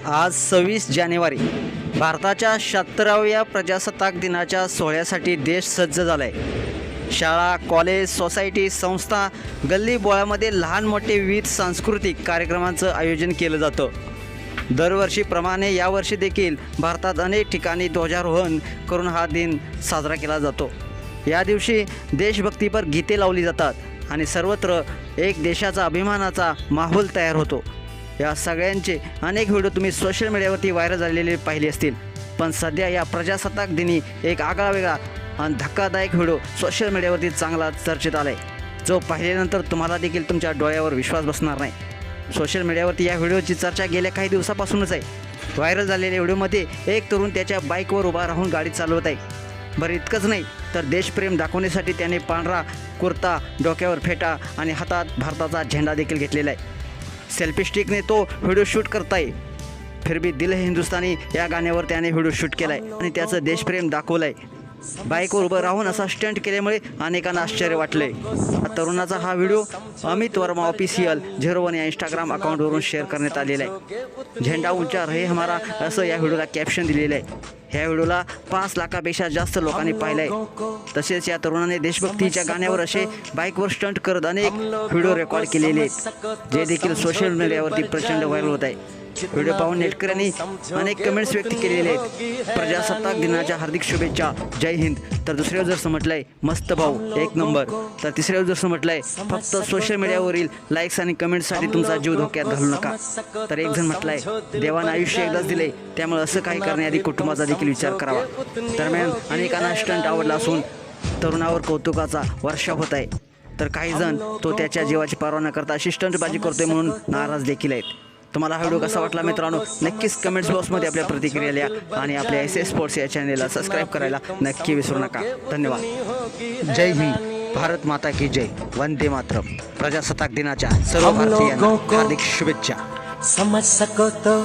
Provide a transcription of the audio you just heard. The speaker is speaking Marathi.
आज 26 जानेवारी भारताच्या 76व्या प्रजासत्ताक दिनाच्या सोहळ्यासाठी देश सज्ज झाला आहे. शाळा, कॉलेज, सोसायटी, संस्था, गल्ली बोळामध्ये लहान मोठे विविध सांस्कृतिक कार्यक्रमांचं आयोजन केलं जातं. दरवर्षीप्रमाणे यावर्षी देखील भारतात अनेक ठिकाणी ध्वजारोहण करून हा दिन साजरा केला जातो. या दिवशी देशभक्तीपर गीते लावली जातात आणि सर्वत्र एक देशाचा अभिमानाचा माहोल तयार होतो. या सगळ्यांचे अनेक व्हिडिओ तुम्ही सोशल मीडियावरती व्हायरल झालेले पाहिले असतील. पण सध्या या प्रजासत्ताक दिनी एक आगळावेगळा आणि धक्कादायक व्हिडिओ सोशल मीडियावरती चांगला चर्चेत आला आहे, जो पाहिल्यानंतर तुम्हाला देखील तुमच्या डोळ्यावर विश्वास बसणार नाही. सोशल मीडियावरती या व्हिडिओची चर्चा गेल्या काही दिवसापासूनच आहे. व्हायरल झालेल्या व्हिडिओमध्ये एक तरुण त्याच्या बाईकवर उभा राहून गाडी चालवत आहे. बरं, इतकंच नाही तर देशप्रेम दाखवण्यासाठी त्याने पांढरा कुर्ता, डोक्यावर फेटा आणि हातात भारताचा झेंडा देखील घेतलेला आहे. सेल्फी स्टिकने तो व्हिडिओ शूट करताय. फिर भी दिल है हिंदुस्तानी या गाण्यावर त्याने व्हिडिओ शूट केला आहे आणि त्याचं देशप्रेम दाखवलं आहे. बाईकवर उभं राहून असा स्टंट केल्यामुळे अनेकांना आश्चर्य वाटलं आहे. तरुणाचा हा व्हिडिओ अमित वर्मा ऑफिशियल 01 या इंस्टाग्राम अकाउंटवरून शेअर करण्यात आलेला आहे. झेंडा ऊंचा रहे हमारा असं या व्हिडिओला कॅप्शन दिलेलं आहे. ह्या व्हिडिओला 5 लाखापेक्षा जास्त लोकांनी पाहिलं आहे. तसेच या तरुणाने देशभक्तीच्या गाण्यावर असे बाईकवर स्टंट करत अनेक व्हिडिओ रेकॉर्ड केलेले आहेत, जे देखील सोशल मीडियावरती प्रचंड व्हायरल होत आहे. व्हिडिओ पाहून नेटकऱ्यांनी अनेक कमेंट्स व्यक्त केलेले आहेत. प्रजासत्ताक दिनाच्या हार्दिक शुभेच्छा, जय हिंद. तर दुसऱ्या जर म्हटलंय मस्त भाऊ, एक नंबर. तर तिसऱ्या जर म्हटलंय फक्त सोशल मीडियावरील लाईक्स आणि कमेंट्ससाठी तुमचा जीव धोक्यात घालू नका. तर एक जण म्हटलंय देवानं आयुष्य एकदाच दिले, त्यामुळे असं काही करण्याआधी कुटुंबाचा देखील विचार करावा. दरम्यान अनेकांना स्टंट आवडला असून तरुणावर कौतुकाचा वर्षाव होत आहे. तर काही जण तो त्याच्या जीवाची पर्वा न करता अशी स्टंटबाजी करतोय म्हणून नाराज देखील आहेत. तुम्हाला हा व्हिडिओ कसा वाटला मित्रांनो, नक्कीच कमेंट्स बॉक्समध्ये आपल्या प्रतिक्रिया लिहा आणि आपल्या SS स्पोर्ट्स या चॅनेलला सबस्क्राईब करायला नक्की विसरू नका. धन्यवाद. जय हिंद, भारत माता की जय, वंदे मातरम. प्रजासत्ताक दिनाच्या सर्व भारतीयांना हार्दिक शुभेच्छा. समझ सको तो